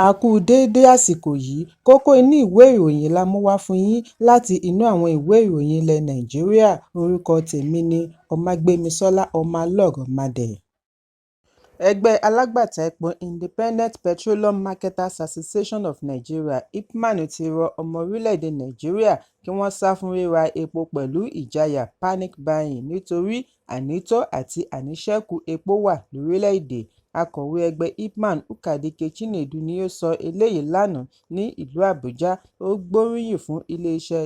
A kú déédé àsìkò yìí, kókó inú ìwé ìròyìn la mú wá fún yín láti inú àwọn ìwé ìròyìn ilẹ̀ Nàìjíríà. Orúkọ tèmi ni Ọmágbémisọ́lá Ọmọlọ́rọ̀mádẹ. Ẹgbẹ́ alágbàtà epo Independent Petroleum Marketers Association of Nigeria (IPMAN) ti rọ ọmọ orílẹ̀-èdè Nàìjíríà kí wọ́n sá fún ríra epo pẹ̀lú ìjayà (panic buying) nítorí ànító àti àníṣẹ́kù epo wà lórílẹ̀-èdè. Akọ̀wé ẹgbẹ́ IPMAN Ukadike Chinedu ni ó sọ eléyìí lánàá ní ìlú Àbújá. Ó gbóríyìn fún iléeṣẹ́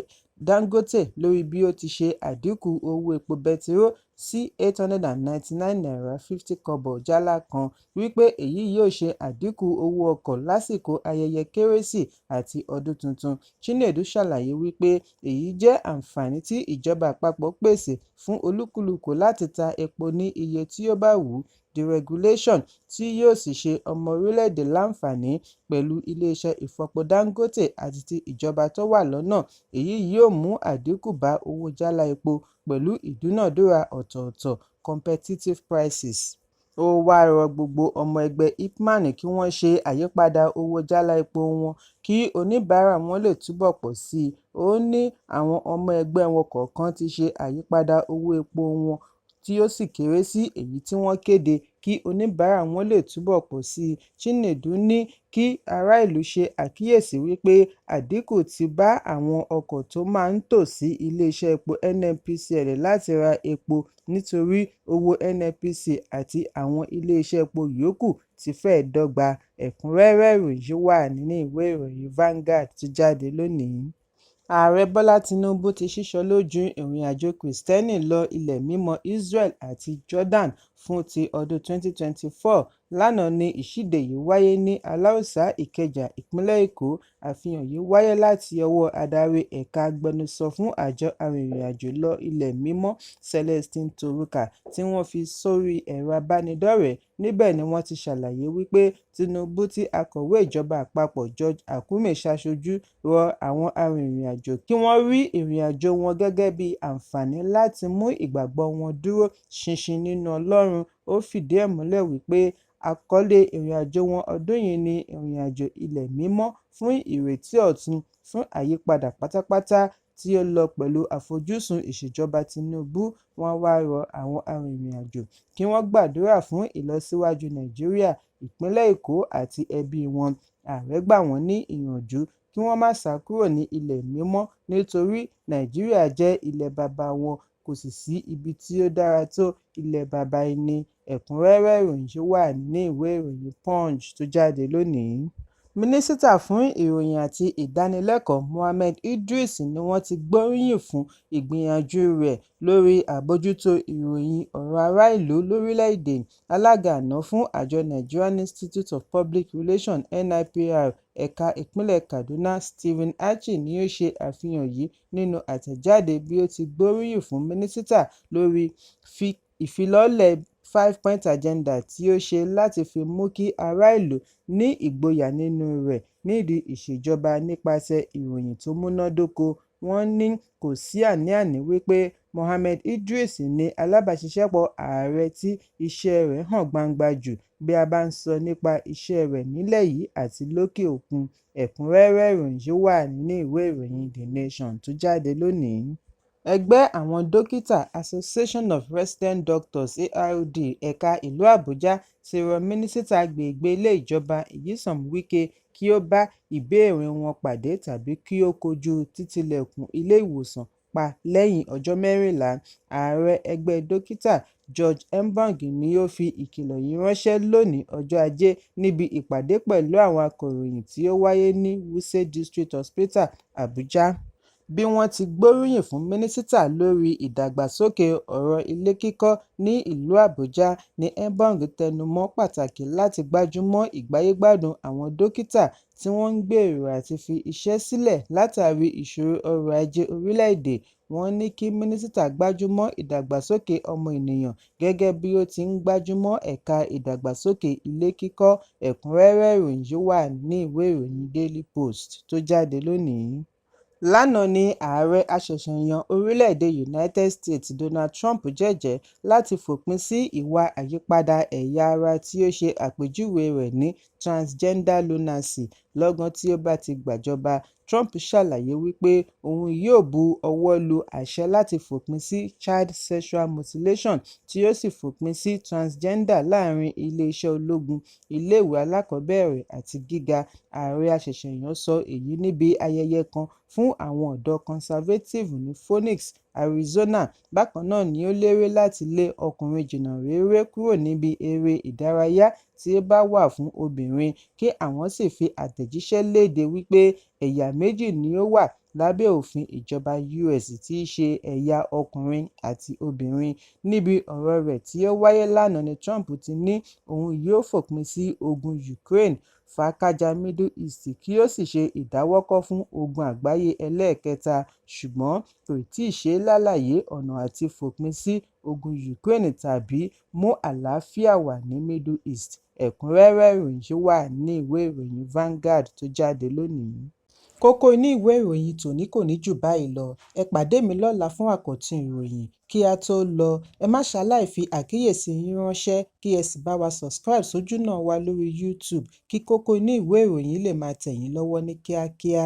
Dangote lórí bí ó ti ṣe àdínkù owó epo bẹtiró sí N899.50 jálá kan, wípé èyí yóò ṣe àdínkù owó ọkọ̀ lásìkò ayẹyẹ Kérésì àti ọdún tuntun. Chinedu ṣàlàyé wípé èyí jẹ́ àǹfààní tí ìjọba àpapọ̀ pèsè fún olúkúlùkù láti ta epo ní iye tí ó bá wù ú. Deregulation tí yóò sì ṣe ọmọ orílẹ̀-èdè láǹfààní pẹ̀lú iléeṣẹ́ ìfọpo Dangote àti ti ìjọba tó wà lọ́nà. Èyí yóò mú àdínkù bá owó jálá epo pẹ̀lú ìdúnàdúrà ọ̀tọ̀ọ̀tọ̀ (competitive prices). Ó wá rọ gbogbo ọmọ ẹgbẹ́ IPMAN kí wọ́n ṣe àyípadà owó jálá epo wọn kí oníbàárà wọn lè túbọ̀ pọ̀ sí i. Ó ní àwọn ọmọ ẹgbẹ́ wọn kọ̀ọ̀kan ti ṣe àyípadà owó epo wọn tí ó sì kéré sí èyí tí wọ́n kéde kí oníbàárà wọn lè túbọ̀ pọ̀ sí i. Chinedu ní kí ará ìlú ṣe àkíyèsí wípé àdínkù ti bá àwọn ọkọ̀ tó máa ń tò sí iléeṣẹ́ epo NNPCL láti ra epo nítorí owó NNPC àti àwọn iléeṣẹ́ epo yòókù ti fẹ́ẹ̀ dọ́gba. Ẹ̀kúnrẹ́rẹ́ ìròyìn wà nínú ìwé ìròyìn Vanguard tó jáde lónìí. Ààrẹ Bọ́lá Tinubu ti ṣíṣọ lójú ìrìnàjò Kìrìsìtẹ́nì lọ ilẹ̀ mímọ́ Israel àti Jordan fún ti ọdún 2024. Lánàá ni ìṣíde yìí wáyé ní Aláùsá, Ìkẹjà, ìpínlẹ̀ Èkó. Àfihàn yìí wáyé láti ọwọ́ adarí ẹ̀ka agbẹnusọ fún àjọ arìnrìn-àjò lọ ilẹ̀ mímọ́ Celestine Toruka tí wọ́n fi sórí ẹ̀rọ abánidọ́rẹ̀ẹ́. Níbẹ̀ ni wọ́n ti ṣàlàyé wípé Tinubu tí akọ̀wé ìjọba àpapọ̀ George Akume ṣaṣojú rọ àwọn arìnrìn-àjò kí wọ́n rí ìrìnàjò wọn gẹ́gẹ́ bí àǹfààní láti mú ìgbàgbọ́ wọn dúró ṣinṣin nínú Ọlọ́run. Ó fìdí ẹ̀ múlẹ̀ wípé àkọlé ìrìnàjò wọn ọdún yìí ni ìrìnàjò ilẹ̀ mímọ́ fún ìrètí ọ̀tun fún àyípadà pátápátá tí ó lọ pẹ̀lú àfojúsùn ìṣèjọba Tinubu. Wọ́n wá rọ àwọn arìnrìn-àjò kí wọ́n gbàdúrà fún ìlọsíwájú Nàìjíríà, ìpínlẹ̀ Èkó àti ẹbí wọn. Ààrẹ gbà wọ́n ní ìyànjú kí wọ́n má sá kúrò ní ilẹ̀ mímọ́ nítorí Nàìjíríà jẹ́ ilẹ̀ baba wọn, kò sì sí ibi tí ó dára tó ilẹ̀ baba ẹni. Ẹ̀kúnrẹ́rẹ́ ìròyìn wà nínú ìwé ìròyìn Punch tó jáde lónìí. Mínísítà fún ìròyìn àti ìdánilẹ́kọ̀ọ́ Mohammed Idris ni wọ́n ti gbóríyìn fún ìgbìyànjú rẹ̀ lórí àbójútó ìròyìn ọ̀rọ̀ ará ìlú lórílẹ̀-èdè. Alága àná fún àjọ Nigerian Institute of Public Relations (NIPR) ẹ̀ka ìpínlẹ̀ Kaduna, Stephen Achi ni ó ṣe àfihàn yìí nínú àtẹ̀jáde bí ó ti gbóríyìn fún mínísítà lórí ìfilọ́lẹ̀ 5-point agenda tí ó ṣe láti fi mú kí ará ìlú ní ìgboyà nínú rẹ̀ nídìí ìṣèjọba nípasẹ̀ ìròyìn tó múnádóko. Wọ́n ní kò sí àní-àní wípé Mohammed Idris ni alábàáṣiṣẹ́pọ̀ ààrẹ tí iṣẹ́ rẹ̀ hàn gbangba jù bí a bá ń sọ nípa iṣẹ́ rẹ̀ nílẹ̀ yìí àti lókè òkun. Ẹ̀kúnrẹ́rẹ́ ìròyìn wà nínú ìwé ìròyìn The Nation tó jáde lónìí. Ẹgbẹ́ àwọn dókítà Association of Resident Doctors (ARD) ẹ̀ka ìlú Àbújá ti rọ mínísítà agbègbè ilé ìjọba Nyesom Wike kí ó bá ìbéèrè wọn pàdé tàbí kí ó kojú títílẹ̀kùn ilé ìwòsàn pa lẹ́yìn ọjọ́ 14. Ààrẹ ẹgbẹ́ dókítà George Mbang ni ó fi ìkìlọ̀ yìí ránṣẹ́ lónìí ọjọ́ Ajé níbi ìpàdé pẹ̀lú àwọn akọ̀ròyìn tí ó wáyé ní Wuse District Hospital, Àbújá. Bí wọ́n ti gbóríyìn fún mínísítà lórí ìdàgbàsókè ọ̀rọ̀ ilé kíkọ́ ní ìlú Àbújá ni Mbang tẹnumọ́ pàtàkì láti gbájúmọ́ ìgbáyégbádùn àwọn dókítà tí wọ́n ń gbèrò àti fi iṣẹ́ sílẹ̀ látàrí ìṣòro ọrọ̀ ajé orílẹ̀-èdè. Wọ́n ní kí mínísítà gbájúmọ́ ìdàgbàsókè ọmọnìyàn gẹ́gẹ́ bí ó ti ń gbájúmọ́ ẹ̀ka ìdàgbàsókè ilé kíkọ́. Ẹ̀kúnrẹ́rẹ́ ìròyìn wà ní ìwé ìròyìn Daily Post tó jáde lónìí. Lánàá ni ààrẹ aṣẹ̀ṣẹ̀yàn orílẹ̀-èdè United States Donald Trump jẹ́jẹ̀ẹ́ láti fòpin sí ìwà àyípadà ẹ̀yà ara tí ó ṣe àpèjúwe rẹ̀ ní transgender lunacy lọ́gán tí ó bá ti gbàjọba. Trump ṣàlàyé wípé òun yóò bu ọwọ́ lu àṣẹ láti fòpin sí child sexual mutilation tí yóò sì fòpin sí transgender láàrin ilé-iṣẹ́ ológun, iléèwé alákọ̀ọ́bẹ̀rẹ̀ àti gíga. Ààrẹ aṣẹ̀ṣẹ̀yàn sọ èyí níbi ayẹyẹ kan fún àwọn ọ̀dọ́ conservative ní Phoenix, Arizona. Bákan náà ni ó lérí láti lé ọkùnrin jìnnà réré kúrò níbi eré ìdárayá tí ó bá wà fún obìnrin, kí àwọn sì fi àtẹ̀jíṣẹ́ léde wípé ẹ̀yà méjì ni ó wà lábẹ́ òfin ìjọba US tí í ṣe ẹ̀yà ọkùnrin àti obìnrin. Níbi ọ̀rọ̀ rẹ̀ tí ó wáyé lánàá ni Trump ti ní òun yóò fòpin sí ogun Ukraine, fàákájà Middle East kí ó sì ṣe ìdáwọ́kọ̀ fún ogun àgbáyé ẹlẹ́ẹ̀kẹta, ṣùgbọ́n kò tíì ṣe lálàyé ọ̀nà àti fòpin sí ogun Ukraine tàbí mú àlàáfíà wà ní Middle East. Ẹ̀kúnrẹ́rẹ́ ìròyìn yìí wà ní ìwé ìròyìn Vanguard tó jáde lónìí. Kókó inú ìwé ìròyìn tòní kò ní jù báyìí lọ. Ẹ pàdé mi lọ́la fún àkọ́tún ìròyìn. Kí a tó lọ, ẹ má ṣaláì fi àkíyèsí yín ránṣẹ́ kí ẹ sì bá wa subscribe sójú náà wa lórí YouTube kí kókó inú ìwé ìròyìn lè máa tẹ̀ yín lọ́wọ́ ní kíákíá.